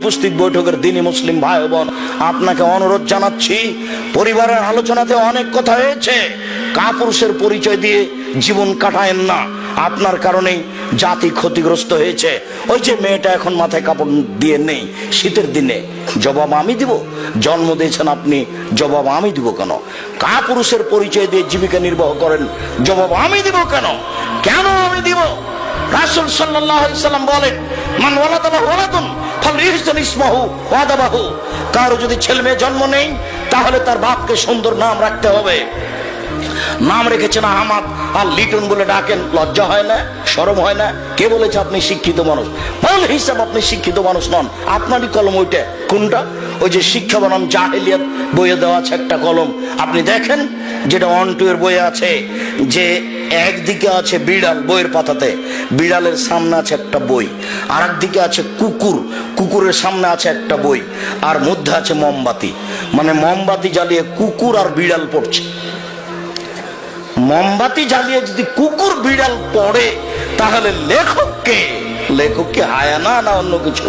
উপস্থিত বৈঠকের দিনই মুসলিম ভাই বোন, আপনাকে অনুরোধ জানাচ্ছি, পরিবারের আলোচনাতে অনেক কথা হয়েছে, কাপুরুষের পরিচয় দিয়ে জীবন কাটায়েন না। আপনার কারণেই জাতি ক্ষতিগ্রস্ত হয়েছে। ওই যে মেয়েটা এখন মাথায় কাপড় দিয়ে নেই, শীতের দিনে জবাব আমি দিব? জন্ম দিয়েছেন আপনি, জবাব আমি দিব কেন? কাপুরুষের পরিচয় দিয়ে জীবিকা নির্বাহ করেন, জবাব আমি দিব কেন? কেন আমি দিব? রাসূল সাল্লাল্লাহু আলাইহি সাল্লাম বলেন, মান ওয়ালাদা ওয়ালাদুন ফালইহসান ইসমাহু ওয়াদাবাহু। কারো যদি ছেলে মেয়ে জন্ম নেই, তাহলে তার বাপকে সুন্দর নাম রাখতে হবে। নাম রেখেছেন আহমদ আর লিটন বলে ডাকেন, লজ্জা হয় না? শরম হয় না? কে বলেছে আপনি শিক্ষিত মানুষ? বল হিসাব আপনি শিক্ষিত মানুষ নন। আপনারই কলম ওইটা। কোনটা? ওই যে শিক্ষা বনাম জাহেলিয়াত বইয়ে দেওয়া আছে একটা কলম, আপনি দেখেন, যেটা 1-2 এর বইয়ে আছে, যে একদিকে আছে বিড়াল, বইয়ের পাতাতে বিড়ালের সামনে আছে একটা বই, আর একদিকে আছে কুকুর, কুকুরের সামনে আছে একটা বই, আর মধ্যে আছে মোমবাতি। মানে মোমবাতি জ্বালিয়ে কুকুর আর বিড়াল পড়ছে। মোমবাতি জ্বালিয়ে যদি কুকুর বিড়াল পড়ে, তাহলে লেখককে হায়ানা না অন্য কিছু?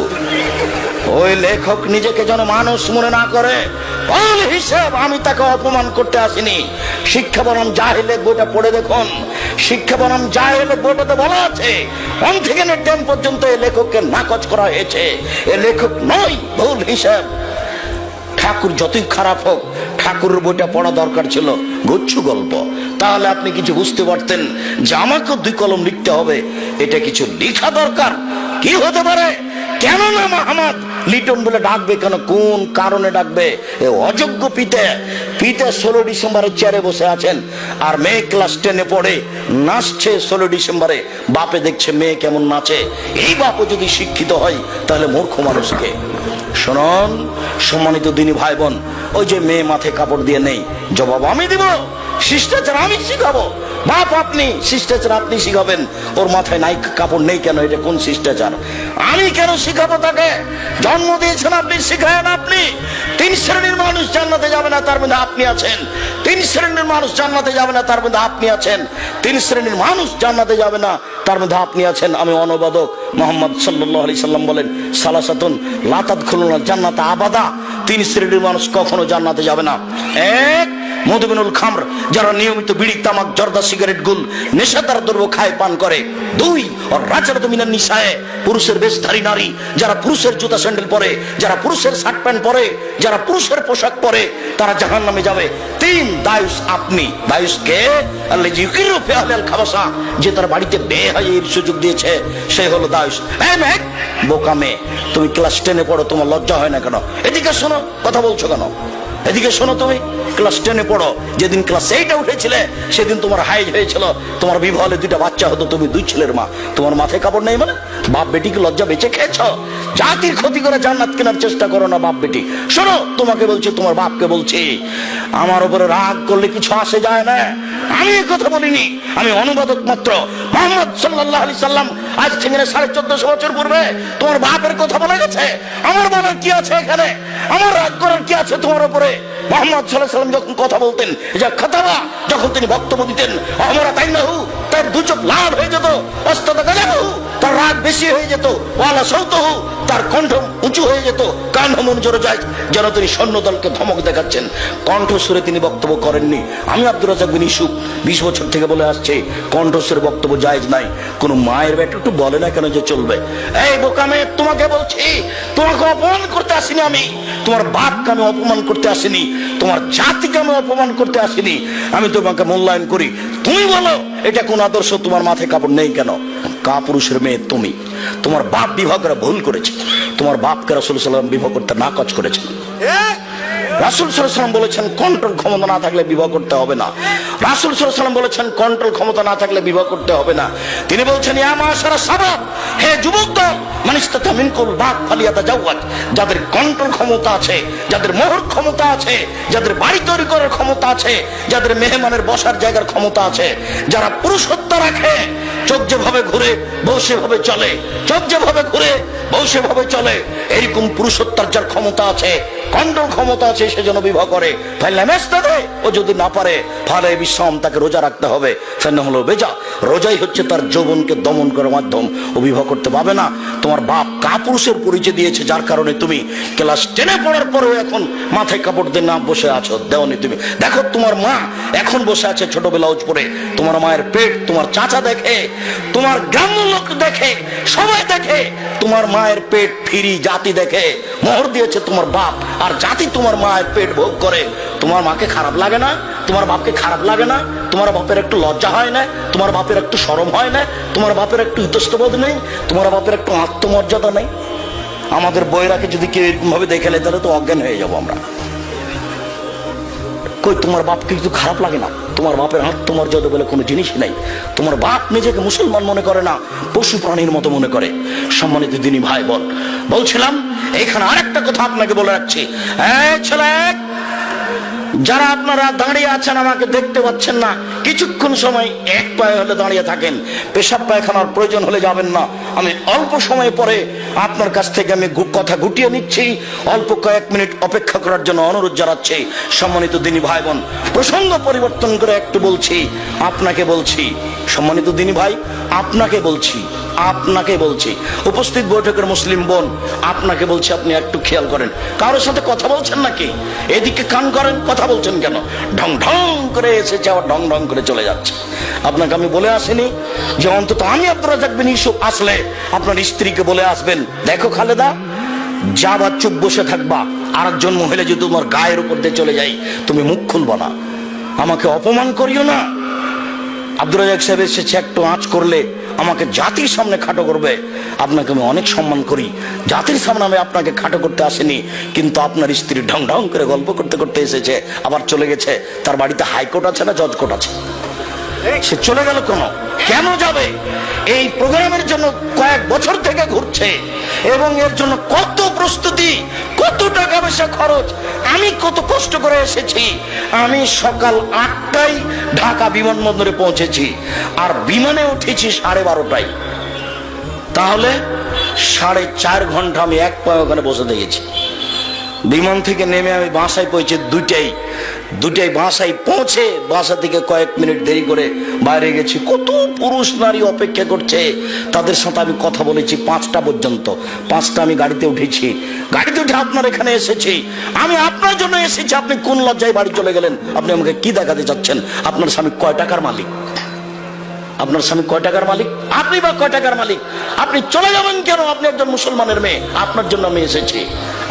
ওই লেখক নিজেকে যেন মানুষ মনে না করে। বল হিসাব আমি তাকে অপমান করতে আসিনি। শিক্ষা বনাম জাহেলিয়াত বইটা পড়ে দেখুন। শিক্ষা বনাম জাহেলিয়াত বইটাতে বলা আছে 1 থেকে 10 পর্যন্ত এই লেখককে নাকচ করা হয়েছে। এ লেখক নয়। ভুল হিসাব। ঠাকুর যতই খারাপ হোক, ঠাকুরের বইটা পড়া দরকার ছিল, গুচ্ছ গল্প। তাহলে আপনি কিছু বুঝতে পারতেন যে আমাকে 2 কলম লিখতে হবে, এটা কিছু লেখা দরকার। কি হতে পারে? কেন না আহমদ লিটন বলে ডাকবে? কেন? কোন কারণে ডাকবে? অযোগ্য পিতা 16 ডিসেম্বরের চেয়ারে বসে আছেন, আর মেয়ে ক্লাস 10-এ পড়ে নাচছে 16 ডিসেম্বরে। বাপে দেখছে মেয়ে কেমন নাচে। এই বাপও যদি শিক্ষিত হয়, তাহলে মূর্খ মানুষকে। শুনুন সম্মানিত দিনী ভাই বোন, ওই যে মেয়ে মাথায় কাপড় দিয়ে নেই, জবাব আমি দিব। শিষ্টাচার আমি শিখাবো। বাপ আপনি, শিষ্টাচার আপনি শিখাবেন। ওর মাথায় নাই কাপড় নেই কেন? এটা কোন শিষ্টাচার? আমি কেন শিখাবো তাকে? জন্ম দিয়েছেন আপনি, শিখায়েন আপনি। 3 শ্রেণীর মানুষ জান্নাতে যাবে না, তার মধ্যে আপনি আছেন। 3 শ্রেণীর মানুষ জান্নাতে যাবে না, তার মধ্যে আপনি আছেন। 3 শ্রেণীর মানুষ জান্নাতে যাবে না, তার মধ্যে আপনি আছেন। আমি অনুবাদক। মুহাম্মদ সাল্লাল্লাহু আলাইহি সাল্লাম বলেন, সালাসাতুন লা তাদখুলুনা জান্নাতা আবাদা। 3 শ্রেণীর মানুষ কখনো জান্নাতে যাবে না। 1, মধুমিনুল খামর, যারা নিয়মিত বিড়ি, তামাক, জর্দা, সিগারেট, গুল, নেশাদার দ্রব্য খায়, পান করে। 2, আর রাজারাতু মিনান নিসায়ে, পুরুষের বেশধারী নারী, যারা পুরুষের জুতা স্যান্ডেল পরে, যারা পুরুষের শার্ট প্যান্ট পরে, যারা পুরুষের পোশাক পরে, তারা জাহান্নামে যাবে। 3, দায়ুস আপনি। দায়ুস কে? আল্লাযী ইউকিরু ফি আহলিল খাবাসা, যে তার বাড়িতে বেহায়ার সুযোগ দিয়েছে, সে হলো দায়ুস। বোকা মেয়ে, তুমি ক্লাস 10-এ পড়ো, তোমার লজ্জা হয় না কেন? এদিকে শোনো, কথা বলছো কেন? এদিকে শোনো, তুমি ক্লাস 10-এ পড়ো। যেদিন ক্লাস 8-এ উঠেছিলে, সেদিন তোমার হাইজ হয়েছিল, তোমার বিবাহ হলে 2টা বাচ্চা হতো, তুমি 2 ছেলের মা। তোমার মাথায় কাপড় নেই মানে? বাপ বেটিকে লজ্জা বেঁচে খেয়েছ? জাতির ক্ষতি করে জান্নাত কেনার চেষ্টা করো না বাপ বেটি। শোনো, তোমাকে বলছি, তোমার বাপকে বলছি, আমার উপরে রাগ করলে কিছু আসে যায় না। আমি এই কথা বলিনি, আমি অনুবাদক মাত্র। মুহাম্মদ সাল্লাল্লাহু আলাইহি সাল্লাম আজ থেকে 1450 বছর পূর্বে তোমার বাপের কথা বলে গেছে। আমার বলার কি আছে এখানে? আমার রাগ করার কি আছে তোমার উপরে? মুহাম্মদ সাল্লাল্লাহু আলাইহি সাল্লাম যখন কথা বলতেন, যা খাতাবা, যখন তিনি বক্তব্য দিতেন, আমরা তাই না, তার 2 চোখ লাল হয়ে যেত, অস্তাদা গালাহু, তার রাগ বেশি হয়ে যেত, ওয়ালা সাউতুহু, তার কণ্ঠ উঁচু হয়ে যেত, কান মন জোরে যায়, যেন তিনি সৈন্যদলকে ধমক দেখাচ্ছেন। কণ্ঠস্বরে তিনি বক্তব্য করেননি। আমি আব্দুর রাজ্জাক বিন ইউসুফ 20 বছর থেকে বলে আসছে, কণ্ঠস্বরে বক্তব্য জায়েজ নাই। কোন মায়ের বেটা একটু বলে না কেন যে চলবে? এই বোকা মেয়ে, তোমাকে বলছি, তোমাকে অপমান করতে আসিনি আমি, তোমার বাপকে আমি অপমান করতে আসিনি, তোমার জাতিকে আমি অপমান করতে আসিনি। আমি তোমাকে মূল্যায়ন করি। তুমি বলো এটা কোন আদর্শ? তোমার মাথায় কাপড় নেই কেন? কাপুরুষের মেয়ে তুমি। তোমার বাপ বিবাহ করে ভুল করেছে। তোমার বাপকে রাসূল সাল্লাল্লাহু আলাইহি ওয়াসাল্লাম বিবাহ করতে নাকচ করেছেন। রাসূল সাল্লাল্লাহু আলাইহি ওয়াসাল্লাম বলেছেন কন্ট্রোল ক্ষমতা না থাকলে বিবাহ করতে হবে না। রাসূল সাল্লাল্লাহু আলাইহি ওয়াসাল্লাম বলেছেন কন্ট্রোল ক্ষমতা না থাকলে বিবাহ করতে হবে না। তিনি বলছেন, ইয়া মাশারা শাবাব, হে যুবকদল, মান ইসতাতা মিনকুল বাত ফালিয়াতাজাওয়াজ, যাদের কন্ট্রোল ক্ষমতা আছে, যাদের মোহর ক্ষমতা আছে, যাদের বাড়ি তৈরি করার ক্ষমতা আছে, যাদের মেহমানের বসার জায়গার ক্ষমতা আছে, যারা পুরুষত্ব রাখে, চোখ যেভাবে ঘুরে বউ সেভাবে চলে, চোখ যেভাবে ঘুরে বউ সেভাবে চলে। এরকম পুরুষত্বের যার ক্ষমতা আছে, কন্ট্রোল ক্ষমতা আছে, সে যেন বিবাহ করে। ও যদি না পারে ফালে বিশ্রাম, তাকে রোজা রাখতে হবে। ফেনা হলো বেজা, রোজাই হচ্ছে তার যৌবনকে দমন করার মাধ্যম। ও বিবাহ করতে পাবে না। তোমার বাপ কাপুরুষের পরিচয় দিয়েছে, যার কারণে তুমি ক্লাস 10-এ পড়ার পরেও এখন মাথায় কাপড় দিয়ে না বসে আছো। দেওনি তুমি। দেখো তোমার মা এখন বসে আছে ছোট ব্লাউজ পরে। তোমার মায়ের পেট তোমার চাচা দেখে, তোমার গ্রাম্য লোক দেখে, সবাই দেখে। তোমার মায়ের পেট ফিরি জাতি দেখে, মোহর দিয়েছে তোমার বাপ, আর জাতি তোমার মায়ের পেট ভোগ করে। তোমার মাকে খারাপ লাগে না? তোমার বাপকে খারাপ লাগে না? তোমার বাপের একটু লজ্জা হয় না? তোমার বাপের একটু শরম হয় না? তোমার বাপের একটু ইতস্তবোধ নেই? তোমার বাপের একটু আত্মমর্যাদা নেই? আমাদের বইরাকে যদি কেউ এরকম ভাবে দেখে নেয়, তাহলে তো অজ্ঞান হয়ে যাবো আমরা। কই তোমার বাপকে কিছু খারাপ লাগে না? তোমার বাপের আত্মমর্যাদা বলে কোনো জিনিসই নাই। তোমার বাপ নিজেকে মুসলমান মনে করে না, পশু প্রাণীর মতো মনে করে। সম্মানিত দিনী ভাই বোন, বলছিলাম এখানে আরেকটা কথা আপনাকে বলে রাখছি। এই ছেলে, যারা আপনারা দাঁড়িয়ে আছেন আমাকে দেখতে পাচ্ছেন না, কিছুক্ষণ সময় এক পায়ে হলে দাঁড়িয়ে থাকেন। পেশাব পায়খানার প্রয়োজন হলে যাবেন না। আমি অল্প সময় পরে আপনার কাছ থেকে আমি কথা গুটিয়ে নিচ্ছি। অল্প কয়েক মিনিট অপেক্ষা করার জন্য অনুরোধ জানাচ্ছি। সম্মানিত দিনী ভাই বোন, প্রসঙ্গ পরিবর্তন করে একটু বলছি, আপনাকে বলছি। সম্মানিত দিনী ভাই, আপনাকে বলছি, আপনাকে বলছি, উপস্থিত বৈঠকের মুসলিম বোন, আপনাকে বলছি, আপনি একটু খেয়াল করেন। কারোর সাথে কথা বলছেন নাকি? এদিকে কান করেন, কথা বলছেন কেন? ঢং ঢং করে এসেছে, আবার ঢং ঢং করে চলে যাচ্ছে। আপনাকে আমি বলে আসিনি যে অন্তত আমি আব্দুর রাজ্জাক বিন ইউসুফ আসলে আপনার স্ত্রীকে বলে আসবেন, দেখো খালেদা, যাবা চুপ বসে থাকবা, আরেকজন মহিলা যদি তোমার গায়ের উপর দিয়ে চলে যাই, তুমি মুখ খুলবা না, আমাকে অপমান করিও না। আব্দুর রাজ্জাক সাহেব এসেছে, একটু আঁচ করলে আমাকে জাতির সামনে খাটো করবে। আপনাকে আমি অনেক সম্মান করি, জাতির সামনে আমি আপনাকে খাটো করতে আসিনি। কিন্তু আপনার স্ত্রী ঢং ঢং করে গল্প করতে করতে এসেছে, আবার চলে গেছে। তার বাড়িতে হাইকোর্ট আছে না জজ কোর্ট আছে? সে চলে গেল কেন যাবে? এই প্রোগ্রামের জন্য কয়েক বছর থেকে ঘুরছে, এবং এর জন্য কত প্রস্তুতি, কত টাকা পয়সা খরচ, আমি কত কষ্ট করে এসেছি। আমি সকাল 8টায় ঢাকা বিমানবন্দরে পৌঁছেছি, আর বিমানে উঠেছি 12:30টায়। তাহলে 4.5 ঘন্টা আমি এক পায়ে ওখানে বসে দেখেছি। বিমান থেকে নেমে আমি বাসায় পৌঁছে 2টায় বাসায় পৌঁছে, বাসা থেকে কয়েক মিনিট দেরি করে বাইরে গেছি। কত পুরুষ নারী অপেক্ষা করছে, তাদের সাথে আমি কথা বলেছি 5টা পর্যন্ত। 5টা আমি গাড়িতে উঠেছি, গাড়িতে উঠে আপনার এখানে এসেছি। আমি আপনার জন্য এসেছি, আপনি কোন লজ্জায় বাড়ি চলে গেলেন? আপনি আমাকে কি দেখাতে চাচ্ছেন? আপনার স্বামী কয় টাকার মালিক? আপনার স্বামী কয় টাকার মালিক? আপনি বা কয় টাকার মালিক? আপনি চলে যাবেন কেন? আপনি একজন মুসলমানের মেয়ে, আপনার জন্য আমি এসেছি।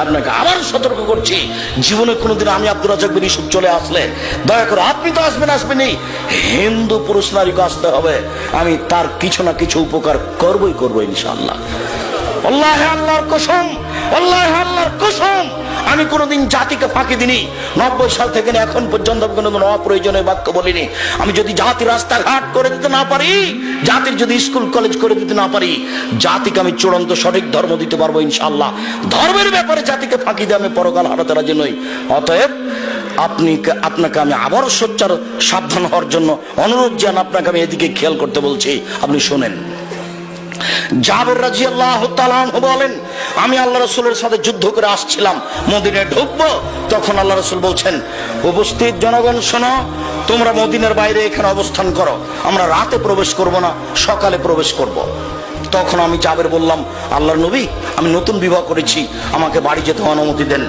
আপনাকে আবার সতর্ক করছি, জীবনে কোনোদিন আমি আব্দুর রাজ্জাক বিন ইউসুফ চলে আসলে দয়া করে, আপনি তো আসবেনই, হিন্দু পুরুষ নারীকে আসতে হবে। আমি তার কিছু না কিছু উপকার করবো ইনশাআল্লাহ। আল্লাহ, আল্লাহর কসম, আল্লাহ, আল্লাহর কসম, আমি কোনোদিন জাতিকে ফাঁকি দিনি। 90 সাল থেকে এখন পর্যন্ত কোনোদিন অপ্রয়োজনীয় বাক্য বলিনি। আমি যদি জাতির রাস্তাঘাট করে দিতে না পারি, জাতির যদি স্কুল কলেজ করে দিতে না পারি, জাতিকে আমি চূড়ান্ত সঠিক ধর্ম দিতে পারবো ইনশাআল্লাহ। ধর্মের ব্যাপারে জাতিকে ফাঁকি দিয়ে আমি পরকাল হারাতে রাজি নই। অতএব আপনাকে আমি আবারও সোচ্চার সাবধান হওয়ার জন্য অনুরোধ জানান। আপনাকে আমি এদিকে খেয়াল করতে বলছি, আপনি শোনেন। জাবের রাদিয়াল্লাহু তাআলা আনহু বলেন, আমি আল্লাহ রাসূলের সাথে যুদ্ধ করে আসছিলাম, মদিনায় ঢুকবো, তখন আল্লাহ রাসূল বলছেন, উপস্থিত জনগণ শোনো, তোমরা মদিনার বাইরে এখানে অবস্থান করো, আমরা রাতে প্রবেশ করব না, সকালে প্রবেশ করব। তখন আমি জাবের বললাম, আল্লাহর নবী, আমি নতুন বিবাহ করেছি, আমাকে বাড়ি যেতে অনুমতি দেন।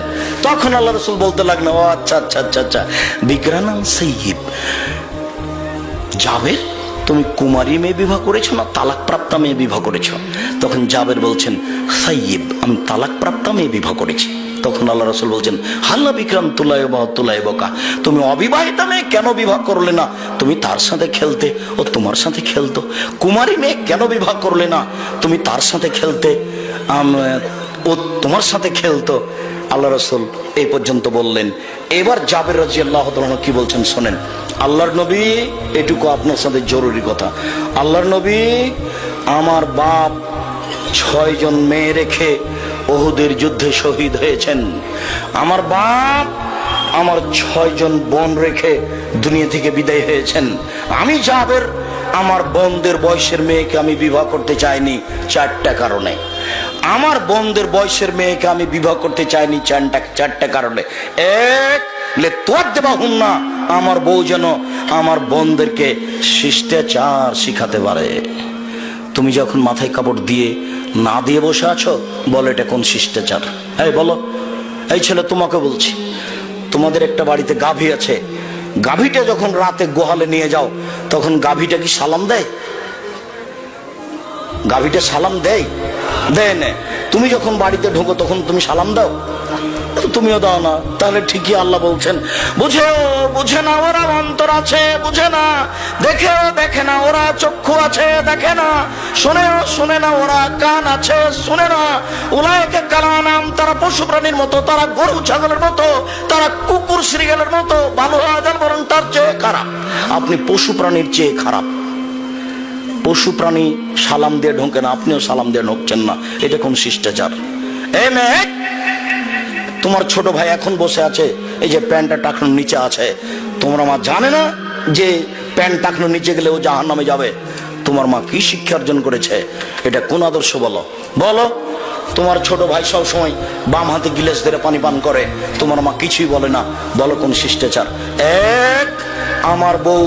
তখন আল্লাহ রাসূল বলতে লাগলেন, ও আচ্ছা আচ্ছা আচ্ছা আচ্ছা, বিকরানান সাইয়্যিব। জাবের, তুমি কুমারী মেয়ে বিবাহ করেছো না তালাক প্রাপ্তা মেয়ে বিবাহ করেছো? তখন জাবের বলছেন, সাইয়্যিব, আমি তালাক প্রাপ্তা মেয়ে বিবাহ করেছি। তখন আল্লাহ রাসূল বলছেন, হাল্লা বিক্রাম তুলাইবকা, তুমি অবিবাহিতা মেয়ে কেন বিবাহ করলে না? তুমি তার সাথে খেলতে, ও তোমার সাথে খেলতো। কুমারী মেয়ে কেন বিবাহ করলে না? তুমি তার সাথে খেলতে, ও তোমার সাথে খেলতো। আল্লাহ রাসূল এই পর্যন্ত বললেন। এবার জাবের রাদিয়াল্লাহু তাআলা কি বলছেন শোনেন। আল্লাহর নবী, এটুকু আপনার সাথে জরুরি কথা। আল্লাহর নবী, আমার বাপ 6 জন মেয়ে রেখে উহুদের যুদ্ধে শহীদ হয়েছেন। আমার বাপ আমার 6 জন বোন রেখে দুনিয়া থেকে বিদায় হয়েছেন। আমি জাবের আমার বোনদের বয়সের মেয়েকে আমি বিবাহ করতে চাইনি চারটা কারণে। আমার বোনদের বয়সের মেয়েকে আমি বিবাহ করতে চাইনি চারটা কারণে। এক, লে তোয়ার দেবা হুন না, আমার বউ যেন আমার বোনদেরকে শিষ্টাচার শিখাতে পারে। তুমি যখন মাথায় কাপড় দিয়ে না দিয়ে বসে আছো, বলো এটা কোন শিষ্টাচার? এই বলো, এই ছেলে তোমাকে বলছি, তোমাদের একটা বাড়িতে গাভী আছে, গাভীটা যখন রাতে গোহালে নিয়ে যাও তখন গাভীটা কি সালাম দেয়? গাভীটা সালাম দেয়? দেয় না। তুমি যখন বাড়িতে ঢোকো তখন তুমি সালাম দাও? তুমিও দাও না। তাহলে ঠিকই আল্লাহ বলছেন, বুঝে না ওরা অন্তর আছে, বুঝে না, দেখে না ওরা চক্ষু আছে, দেখে না, শোনে না ওরা কান আছে, শুনে না। উলাইকা কালানাম, তারা পশু প্রাণীর মতো, তারা গরু ছাগলের মতো, তারা কুকুর শ্রীগালের মতো, ভালো আজান বরং তার চেয়ে খারাপ। আপনি পশু প্রাণীর চেয়ে খারাপ। পশু প্রাণী সালাম দিয়ে ঢোকে না, আপনিও সালাম দিয়ে ঢোকছেন না, এটা কোন শিষ্টাচার? এই মেয়ে, তোমার ছোট ভাই এখন বসে আছে, এই যে প্যান্টটা টাকনোর নিচে আছে, তোমার মা জানে না যে প্যান্ট টাকনোর নিচে গেলে ও জাহান্নামে যাবে? তোমার মা কি শিক্ষা অর্জন করেছে? এটা কোন আদর্শ? বলো বলো। তোমার ছোট ভাই সব সময় বাম হাতে গিলাস ধরে পানি পান করে, তোমার মা কিছুই বলে না, বলো কোন শিষ্টাচার? এক, আমার বউ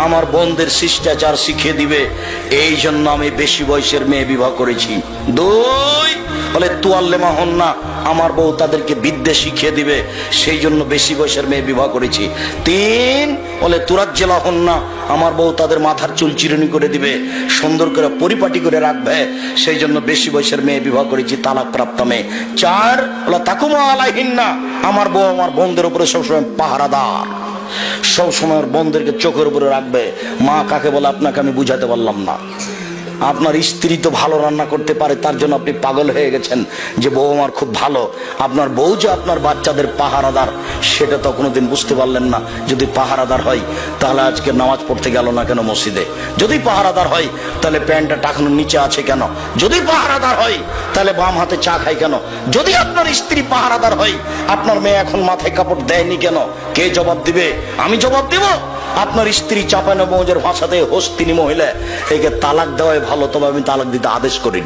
আমার বোনদের শিষ্টাচার শিখিয়ে দিবে, এই জন্য আমি বেশি বয়সের মেয়ে বিবাহ করেছি। দুই, বলে তুয়াল্লেমা হন না, আমার বউ তাদেরকে বিদ্যে শিখিয়ে দিবে, সেই জন্য বেশি বয়সের মেয়ে বিবাহ করেছি। তিন, বলে তুরাজ্জেলা হন না, আমার বউ তাদের মাথার চুল চিরুনি করে দিবে, সুন্দর করে পরিপাটি করে রাখবে, সেই জন্য বেশি বয়সের মেয়ে বিবাহ করেছি, তালাক প্রাপ্ত মেয়ে। চার, বলে তাকুমা আলাইহিন না, আমার বউ আমার বোনদের উপরে সবসময় পাহারাদার, সব সময় বোনদেরকে চোখের উপরে রাখবে। মা কাকে বলে আপনাকে আমি বুঝাতে পারলাম না। আপনার স্ত্রী তো ভালো রান্না করতে পারে, তার জন্য আপনি পাগল হয়ে গেছেন যে বউ আমার খুব ভালো। আপনার বউ যে আপনার বাচ্চাদের পাহারাদার, সেটা তো কোনোদিন বুঝতে পারলেন না। যদি পাহারাদার হয় তাহলে আজকে নামাজ পড়তে গেল না কেন মসজিদে? যদি পাহারাদার হয় তাহলে প্যান্টটা টাকানোর নিচে আছে কেন? যদি পাহারাদার হয় তাহলে বাম হাতে চা খায় কেন? যদি আপনার স্ত্রী পাহারাদার হয়, আপনার মেয়ে এখন মাথায় কাপড় দেয়নি কেন? কে জবাব দিবে? আমি জবাব দিব? আপনার স্ত্রী চাপানো মৌজের ভাষাতে হস্তিনী মহিলা, একে তালাক দেওয়াই ভালো, তবে আমি তালাক দিতে আদেশ করি।